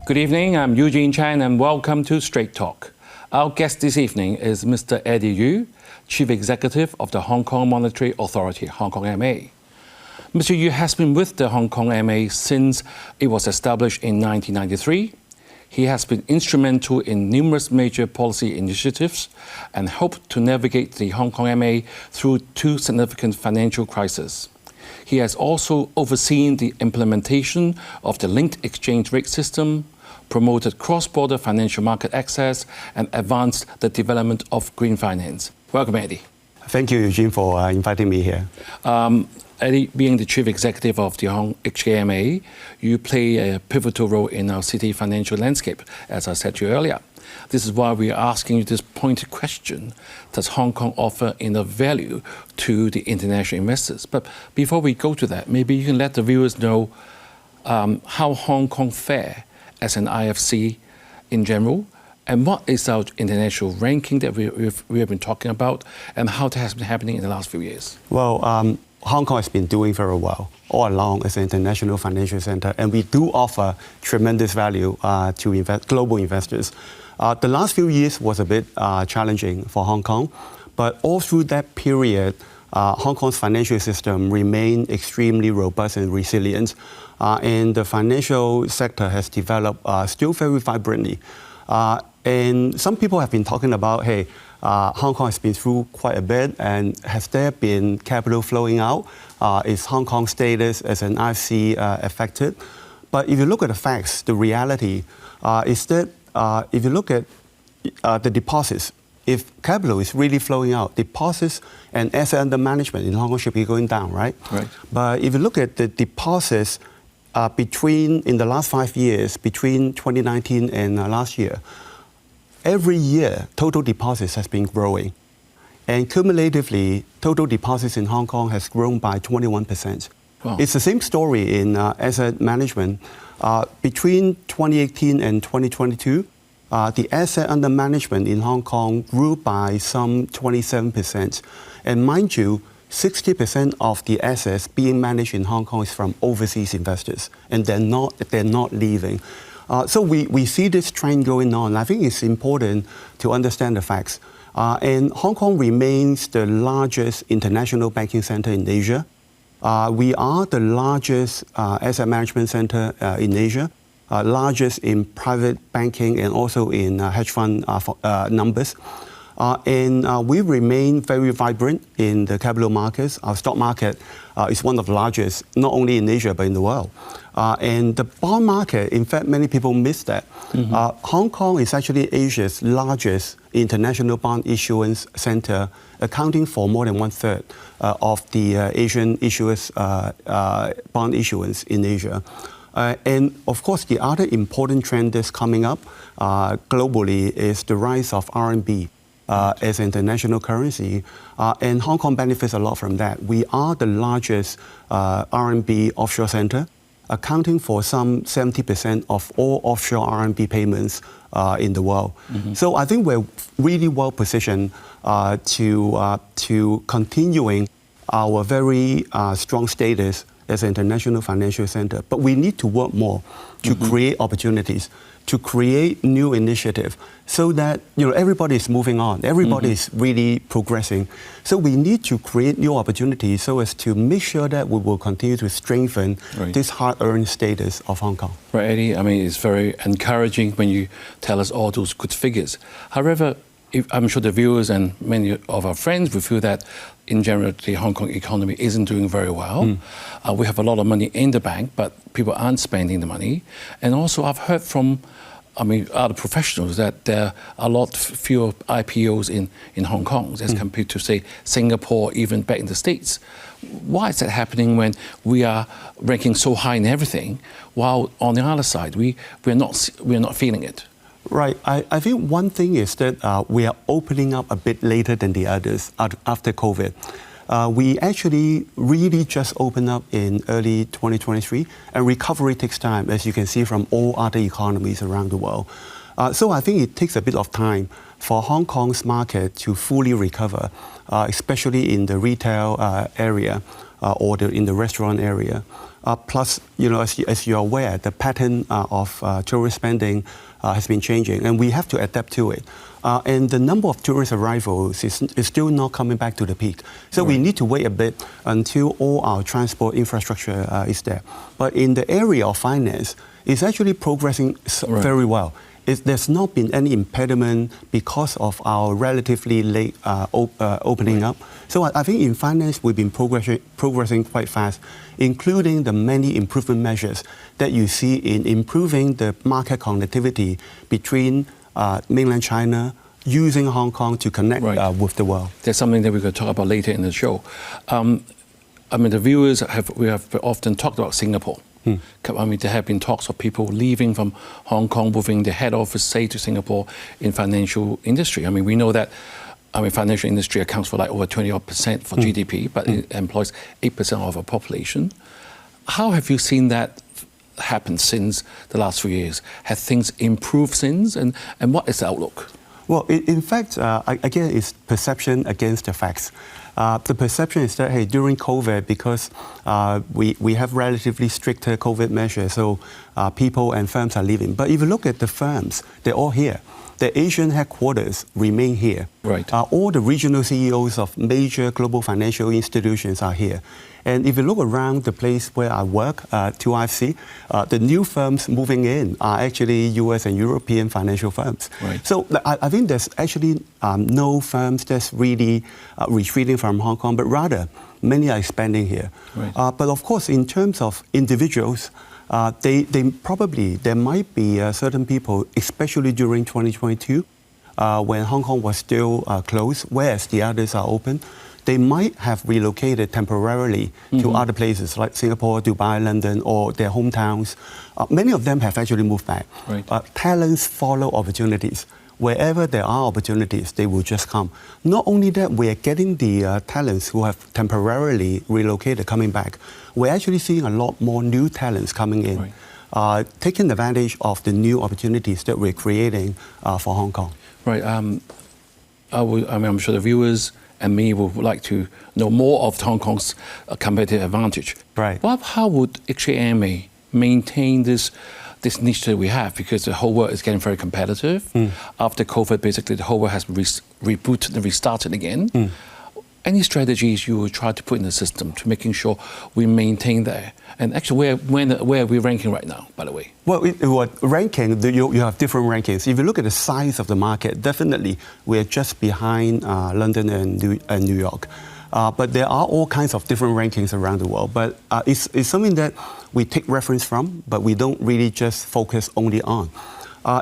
Good evening, I'm Eugene Chan and welcome to Straight Talk. Our guest this evening is Mr. Eddie Yu, Chief Executive of the Hong Kong Monetary Authority, Hong Kong MA. Mr. Yu has been with the Hong Kong MA since it was established in 1993. He has been instrumental in numerous major policy initiatives and helped to navigate the Hong Kong MA through two significant financial crises. He has also overseen the implementation of the linked exchange rate system, promoted cross-border financial market access, and advanced the development of green finance. Welcome, Eddie. Thank you, Eugene, for inviting me here. Eddie, being the Chief Executive of the HKMA, you play a pivotal role in our city financial landscape, as I said to you earlier. This is why we are asking you this pointed question: does Hong Kong offer enough value to the international investors? But before we go to that, maybe you can let the viewers know how Hong Kong fare as an IFC in general, and what is our international ranking that we have been talking about, and how that has been happening in the last few years? Well, Hong Kong has been doing very well all along as an international financial center, and we do offer tremendous value to global investors. The last few years was a bit challenging for Hong Kong, but all through that period, Hong Kong's financial system remained extremely robust and resilient, and the financial sector has developed still very vibrantly. And some people have been talking about, hey, Hong Kong has been through quite a bit, and has there been capital flowing out? Is Hong Kong's status as an IFC affected? But if you look at the facts, the reality is that if you look at the deposits, if capital is really flowing out, deposits and asset under management in Hong Kong should be going down, right? Right. But if you look at the deposits in the last 5 years, between 2019 and last year, every year, total deposits has been growing. And cumulatively, total deposits in Hong Kong has grown by 21%. Wow. It's the same story in asset management. Between 2018 and 2022, the asset under management in Hong Kong grew by some 27%. And mind you, 60% of the assets being managed in Hong Kong is from overseas investors, and they're not leaving. So we see this trend going on. I think it's important to understand the facts. And Hong Kong remains the largest international banking center in Asia. We are the largest asset management center in Asia, largest in private banking and also in hedge fund numbers. And we remain very vibrant in the capital markets. Our stock market is one of the largest, not only in Asia, but in the world. And the bond market, in fact, many people miss that. Hong Kong is actually Asia's largest international bond issuance center, accounting for more than 1/3 of the Asian issuers' bond issuance in Asia. And of course, the other important trend that's coming up globally is the rise of RMB. As an international currency, and Hong Kong benefits a lot from that. We are the largest RMB offshore center, accounting for some 70% of all offshore RMB payments in the world. So I think we're really well positioned to continuing our very strong status as an international financial center. But we need to work more to create opportunities, to create new initiatives, so that everybody is moving on, everybody is really progressing. So we need to create new opportunities so as to make sure that we will continue to strengthen this hard-earned status of Hong Kong. Right, Eddie. I mean, it's very encouraging when you tell us all those good figures. However, I'm sure the viewers and many of our friends will feel that, in general, the Hong Kong economy isn't doing very well. We have a lot of money in the bank, but people aren't spending the money. And also, I've heard from other professionals that there are a lot fewer IPOs in Hong Kong as compared to, say, Singapore, even back in the States. Why is that happening when we are ranking so high in everything, while on the other side, we're not feeling it? Right. I think one thing is that we are opening up a bit later than the others after COVID. We actually really just opened up in early 2023, and recovery takes time, as you can see from all other economies around the world. So I think it takes a bit of time for Hong Kong's market to fully recover, especially in the retail area. or in the restaurant area. Plus, as you're aware, the pattern of tourist spending has been changing, and we have to adapt to it. And the number of tourist arrivals is still not coming back to the peak. So we need to wait a bit until all our transport infrastructure is there. But in the area of finance, it's actually progressing very well. There's not been any impediment because of our relatively late opening up. So I think in finance, we've been progressing quite fast, including the many improvement measures that you see in improving the market connectivity between mainland China, using Hong Kong to connect with the world. There's something that we're going to talk about later in the show. The viewers we have often talked about Singapore. There have been talks of people leaving from Hong Kong, moving their head office, say, to Singapore in financial industry. We know that financial industry accounts for like over 20% for GDP, but it employs 8% of our population. How have you seen that happen since the last 3 years? Have things improved since, and what is the outlook? Well, in fact, again, it's perception against the facts. The perception is that, hey, during COVID, because we have relatively stricter COVID measures, so people and firms are leaving. But if you look at the firms, they're all here. The Asian headquarters remain here. Right. All the regional CEOs of major global financial institutions are here. And if you look around the place where I work, 2IFC, the new firms moving in are actually US and European financial firms. Right. So I think there's actually no firms that's really retreating from Hong Kong, but rather many are expanding here. Right. But of course, in terms of individuals, there might be certain people, especially during 2022, when Hong Kong was still closed, whereas the others are open. They might have relocated temporarily to other places like Singapore, Dubai, London, or their hometowns. Many of them have actually moved back. Right. Talents follow opportunities. Wherever there are opportunities, they will just come. Not only that, we are getting the talents who have temporarily relocated coming back. We're actually seeing a lot more new talents coming in, taking advantage of the new opportunities that we're creating for Hong Kong. Right. I'm sure the viewers and me would like to know more of Hong Kong's competitive advantage. Right. Well, how would HKMA maintain this niche that we have? Because the whole world is getting very competitive. After COVID, basically, the whole world has rebooted and restarted again. Any strategies you would try to put in the system to making sure we maintain that? And actually, where are we ranking right now, by the way? Well, ranking, you have different rankings. If you look at the size of the market, definitely we're just behind London and New York. But there are all kinds of different rankings around the world. But it's something that we take reference from, but we don't really just focus only on.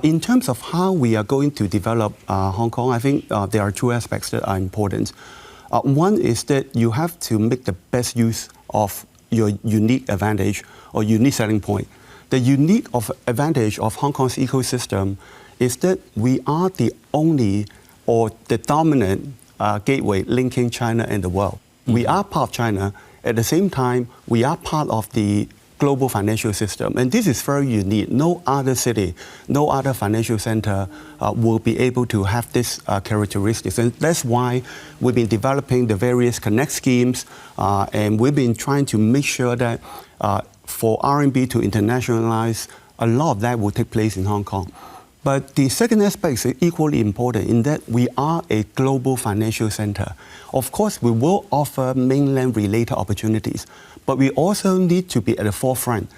In terms of how we are going to develop Hong Kong, I think there are two aspects that are important. One is that you have to make the best use of your unique advantage or unique selling point. The unique advantage of Hong Kong's ecosystem is that we are the only or the dominant gateway linking China and the world. We are part of China. At the same time, we are part of the global financial system. And this is very unique. No other city, no other financial center will be able to have this characteristics. And that's why we've been developing the various connect schemes, and we've been trying to make sure that for RMB to internationalize, a lot of that will take place in Hong Kong. But the second aspect is equally important in that we are a global financial center. Of course, we will offer mainland-related opportunities, but we also need to be at the forefront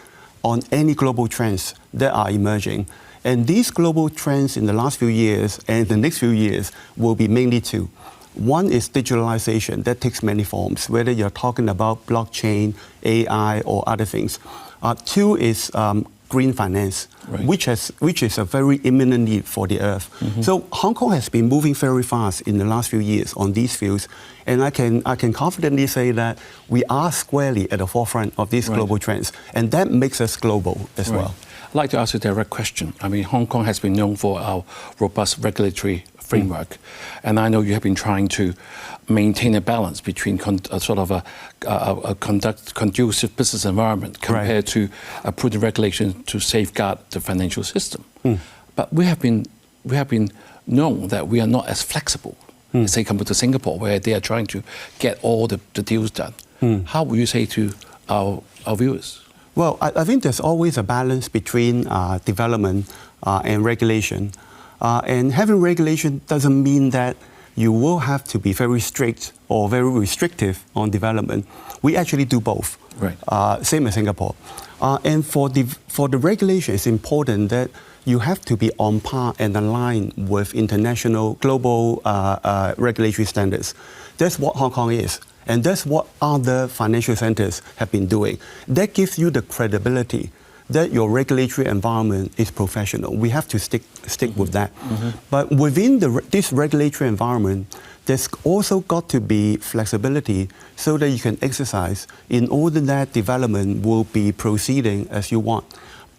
on any global trends that are emerging. And these global trends in the last few years and the next few years will be mainly two. One is digitalization that takes many forms, whether you're talking about blockchain, AI, or other things. Two is green finance, which is a very imminent need for the earth. So Hong Kong has been moving very fast in the last few years on these fields, and I can confidently say that we are squarely at the forefront of these global trends, and that makes us global as well. I'd like to ask you a direct question. Hong Kong has been known for our robust regulatory framework, and I know you have been trying to maintain a balance between a conducive business environment compared to a prudent regulation to safeguard the financial system. But we have been known that we are not as flexible, say, compared to Singapore, where they are trying to get all the deals done. How would you say to our viewers? Well, I think there's always a balance between development and regulation. And having regulation doesn't mean that you will have to be very strict or very restrictive on development. We actually do both. Right. Same as Singapore. And for the regulation, it's important that you have to be on par and aligned with international, global regulatory standards. That's what Hong Kong is. And that's what other financial centers have been doing. That gives you the credibility that your regulatory environment is professional. We have to stick with that. But within this regulatory environment, there's also got to be flexibility so that you can exercise in order that development will be proceeding as you want.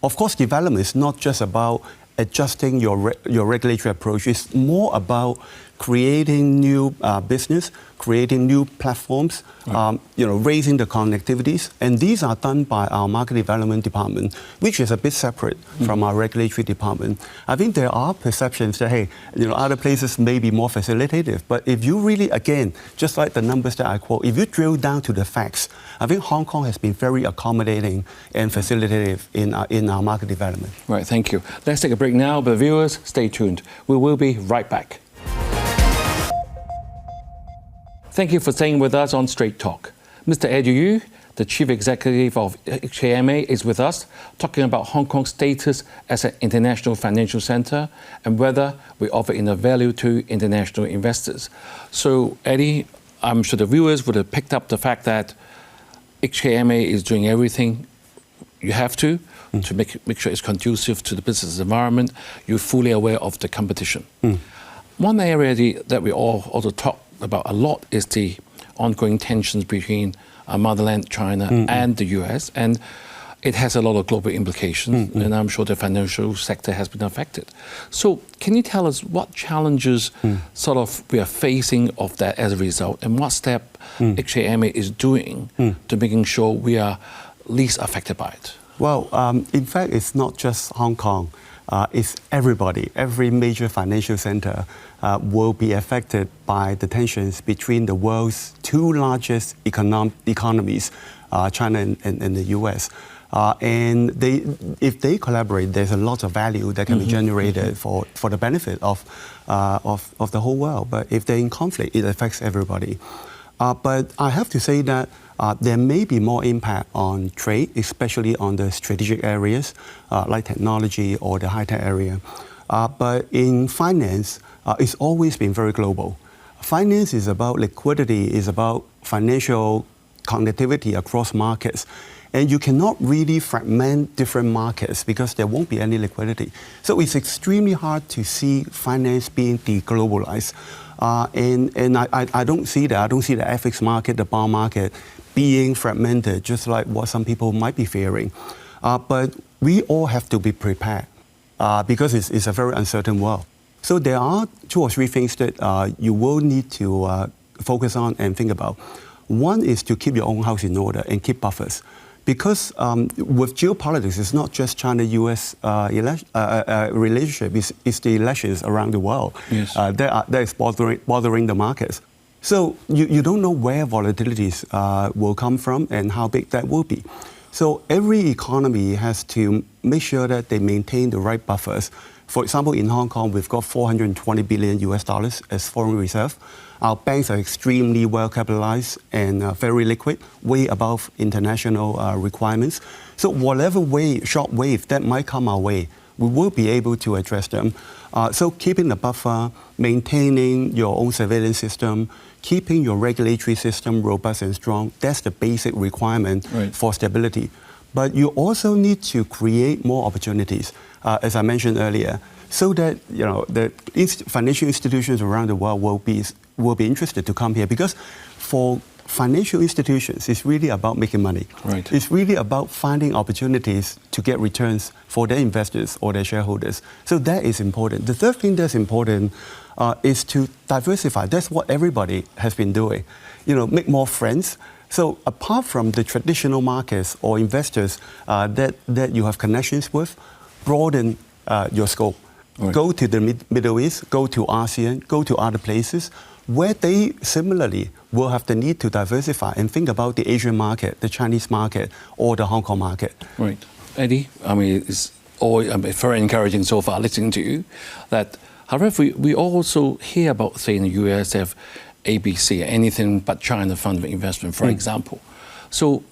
Of course, development is not just about adjusting your regulatory approach. It's more about creating new business, creating new platforms, raising the connectivities. And these are done by our market development department, which is a bit separate from our regulatory department. I think there are perceptions that, hey, other places may be more facilitative. But if you really, again, just like the numbers that I quote, if you drill down to the facts, I think Hong Kong has been very accommodating and facilitative in our market development. Right, thank you. Let's take a break now, but viewers, stay tuned. We will be right back. Thank you for staying with us on Straight Talk. Mr. Eddie Yu, the Chief Executive of HKMA, is with us, talking about Hong Kong's status as an international financial center and whether we offer enough value to international investors. So, Eddie, I'm sure the viewers would have picked up the fact that HKMA is doing everything you have to make sure it's conducive to the business environment. You're fully aware of the competition. One area that we all also talk about a lot is the ongoing tensions between motherland China and the US, and it has a lot of global implications, and I'm sure the financial sector has been affected. So can you tell us what challenges sort of we are facing of that as a result, and what step HKMA is doing to making sure we are least affected by it? Well, in fact, it's not just Hong Kong. It's everybody. Every major financial center will be affected by the tensions between the world's two largest economies, China and the US. And if they collaborate, there's a lot of value that can be generated for the benefit of the whole world. But if they're in conflict, it affects everybody. But I have to say that there may be more impact on trade, especially on the strategic areas like technology or the high-tech area. But in finance, it's always been very global. Finance is about liquidity, is about financial connectivity across markets. And you cannot really fragment different markets because there won't be any liquidity. So it's extremely hard to see finance being deglobalized. And I don't see that. I don't see the FX market, the bond market being fragmented, just like what some people might be fearing. But we all have to be prepared because it's a very uncertain world. So there are 2 or 3 things that you will need to focus on and think about. One is to keep your own house in order and keep buffers. Because with geopolitics, it's not just China-US relationship, it's the elections around the world that is bothering the markets. So you don't know where volatilities will come from and how big that will be. So every economy has to make sure that they maintain the right buffers. For example, in Hong Kong, we've got $420 billion as foreign reserve. Our banks are extremely well capitalized and very liquid, way above international requirements. So whatever short wave that might come our way, we will be able to address them. So keeping the buffer, maintaining your own surveillance system, keeping your regulatory system robust and strong, that's the basic requirement for stability. But you also need to create more opportunities, as I mentioned earlier, so that the financial institutions around the world will be interested to come here. Because for financial institutions, it's really about making money. Right. It's really about finding opportunities to get returns for their investors or their shareholders. So that is important. The third thing that's important is to diversify. That's what everybody has been doing. Make more friends. So apart from the traditional markets or investors that you have connections with, broaden your scope. Right. Go to the Middle East, go to ASEAN, go to other places. where they similarly will have the need to diversify and think about the Asian market, the Chinese market, or the Hong Kong market. Right. Eddie, I mean, it's all very encouraging so far listening to you. That, however, we also hear about, say, in the US, they have ABC, anything but China fund of investment, for example. So,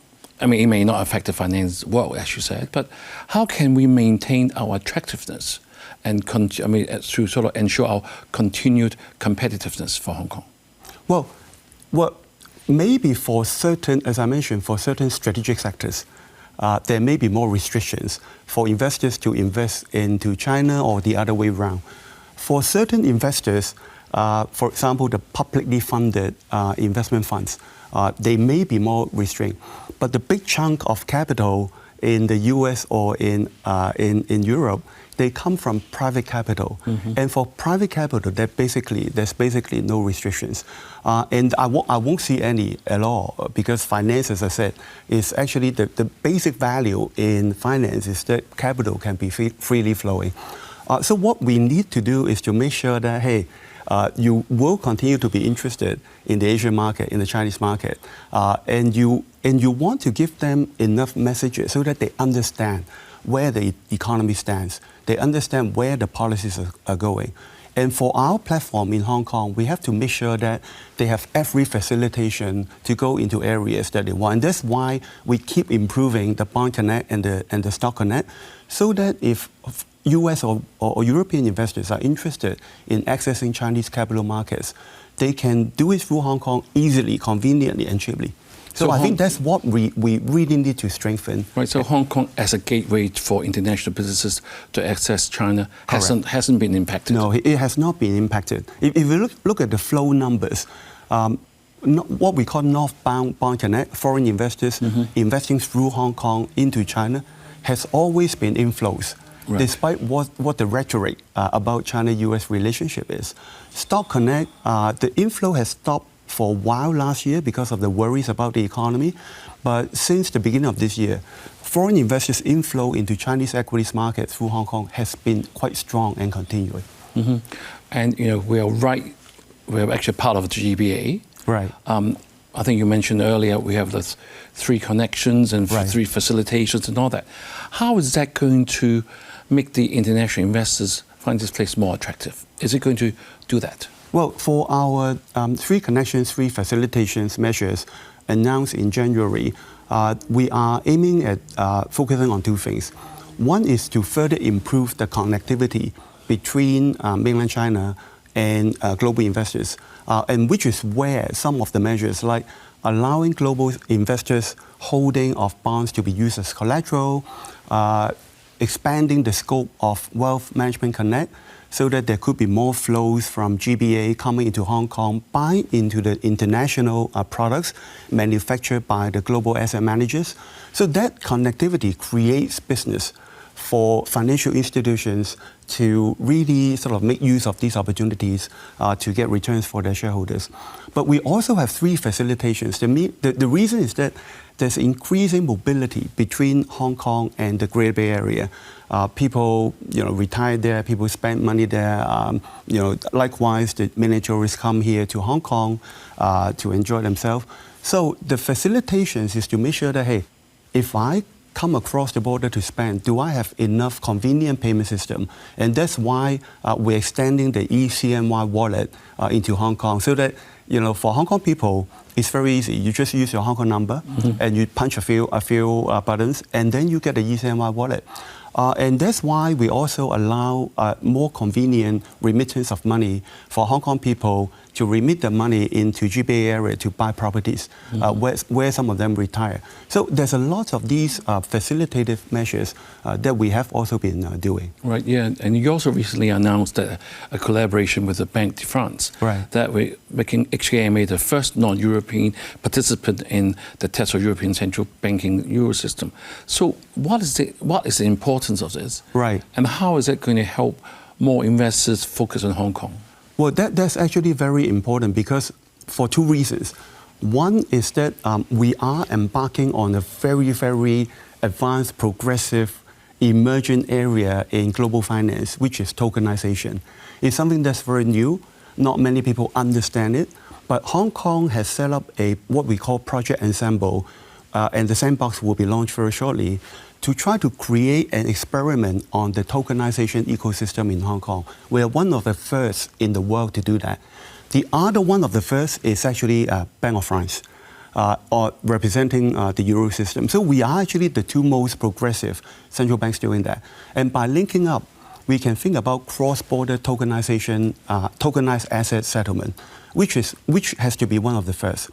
I mean, it may not affect the finance world, as you said, but how can we maintain our attractiveness and to sort of ensure our continued competitiveness for Hong Kong? Well, maybe for certain, as I mentioned, for certain strategic sectors, there may be more restrictions for investors to invest into China or the other way around. For certain investors, for example, the publicly funded investment funds, they may be more restrained. But the big chunk of capital in the US or in Europe, they come from private capital. And for private capital, there's basically no restrictions. And I won't see any at all, because finance, as I said, is actually the basic value in finance is that capital can be freely flowing. So what we need to do is to make sure that, hey, you will continue to be interested in the Asian market, in the Chinese market, and you want to give them enough messages so that they understand where the economy stands. They understand where the policies are going. And for our platform in Hong Kong, we have to make sure that they have every facilitation to go into areas that they want. And that's why we keep improving the Bond Connect and the Stock Connect, so that if US or European investors are interested in accessing Chinese capital markets, they can do it through Hong Kong easily, conveniently, and cheaply. So I think that's what we really need to strengthen. Right. So Hong Kong as a gateway for international businesses to access China hasn't been impacted. No, it has not been impacted. If you look at the flow numbers, what we call northbound Bond Connect, foreign investors investing through Hong Kong into China, has always been inflows. Right. Despite what the rhetoric about China-US relationship is. Stock Connect, the inflow has stopped for a while last year because of the worries about the economy. But since the beginning of this year, foreign investors' inflow into Chinese equities market through Hong Kong has been quite strong and continuing. And we're actually part of the GBA. Right. I think you mentioned earlier we have the 3 connections and 3 facilitations and all that. How is that going to make the international investors find this place more attractive? Is it going to do that? Well, for our 3 connections, 3 facilitations measures announced in January, we are aiming at focusing on 2 things. One is to further improve the connectivity between mainland China and global investors, and which is where some of the measures like allowing global investors holding of bonds to be used as collateral, expanding the scope of Wealth Management Connect so that there could be more flows from GBA coming into Hong Kong, buying into the international products manufactured by the global asset managers. So that connectivity creates business for financial institutions to really sort of make use of these opportunities to get returns for their shareholders. But we also have 3 facilitations. The reason is that there's increasing mobility between Hong Kong and the Greater Bay Area. People, retire there. People spend money there. Likewise, the many tourists come here to Hong Kong to enjoy themselves. So the facilitations is to make sure that, hey, if I come across the border to spend, do I have enough convenient payment system? And that's why we're extending the eCNY wallet into Hong Kong, so that for Hong Kong people, it's very easy. You just use your Hong Kong number and you punch a few buttons, and then you get the eCNY wallet. And that's why we also allow more convenient remittance of money for Hong Kong people to remit the money into GBA area to buy properties, where some of them retire. So there's a lot of these facilitative measures that we have also been doing. Right, yeah. And you also recently announced a collaboration with the Banque de France. Right. That we're making HKMA the first non-European participant in the test of European Central Banking Eurosystem. So what is the importance of this? Right. And how is it going to help more investors focus on Hong Kong? Well, that's actually very important, because for 2 reasons. One is that we are embarking on a very, very advanced, progressive, emerging area in global finance, which is tokenization. It's something that's very new. not many people understand it. But Hong Kong has set up what we call Project Ensemble, and the sandbox will be launched very shortly, to try to create an experiment on the tokenization ecosystem in Hong Kong. We are one of the first in the world to do that. The other one of the first is actually Bank of France, or representing the Euro system. So we are actually the two most progressive central banks doing that. And by linking up, we can think about cross-border tokenization, tokenized asset settlement, which has to be one of the first.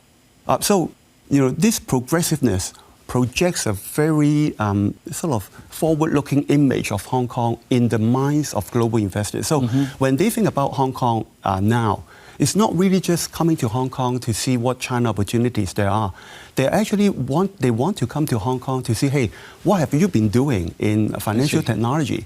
So, this progressiveness projects a very sort of forward-looking image of Hong Kong in the minds of global investors. So when they think about Hong Kong now, it's not really just coming to Hong Kong to see what China opportunities there are. They actually want to come to Hong Kong to see, hey, what have you been doing in financial technology?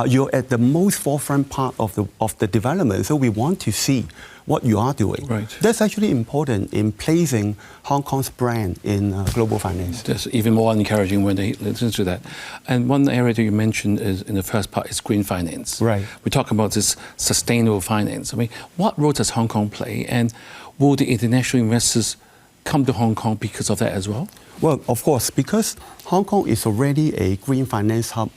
You're at the most forefront part of the development, so we want to see what you are doing. Right. That's actually important in placing Hong Kong's brand in global finance. That's even more encouraging when they listen to that. And one area that you mentioned is in the first part is green finance. Right. We talk about this sustainable finance. I mean, what role does Hong Kong play, and will the international investors come to Hong Kong because of that as well? Well, of course, because Hong Kong is already a green finance hub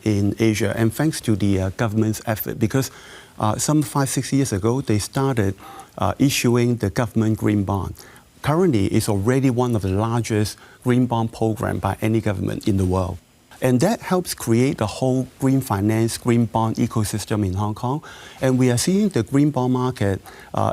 in Asia, and thanks to the government's effort, because some 5-6 years ago, they started issuing the government green bond. Currently, it's already one of the largest green bond program by any government in the world. And that helps create the whole green finance, green bond ecosystem in Hong Kong. And we are seeing the green bond market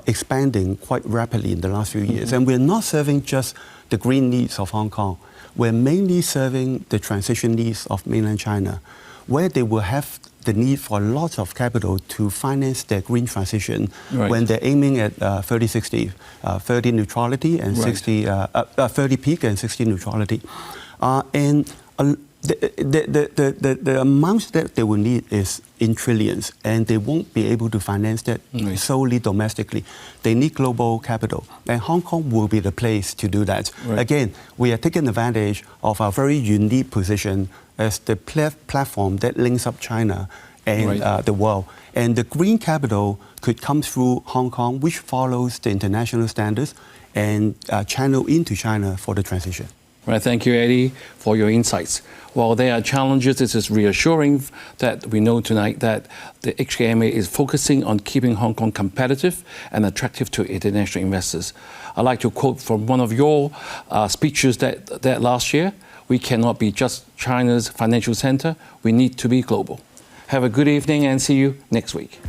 expanding quite rapidly in the last few years. And we're not serving just the green needs of Hong Kong. We're mainly serving the transition needs of mainland China, where they will have the need for lots of capital to finance their green transition when they're aiming at 30-60, 30 neutrality and 30 peak and 60 neutrality. The amounts that they will need is in trillions, and they won't be able to finance that solely domestically. They need global capital, and Hong Kong will be the place to do that. Again, we are taking advantage of our very unique position as the platform that links up China and the world. And the green capital could come through Hong Kong, which follows the international standards and channel into China for the transition. Right, thank you, Eddie, for your insights. While there are challenges, it is reassuring that we know tonight that the HKMA is focusing on keeping Hong Kong competitive and attractive to international investors. I'd like to quote from one of your speeches that last year: "We cannot be just China's financial center. We need to be global." Have a good evening and see you next week.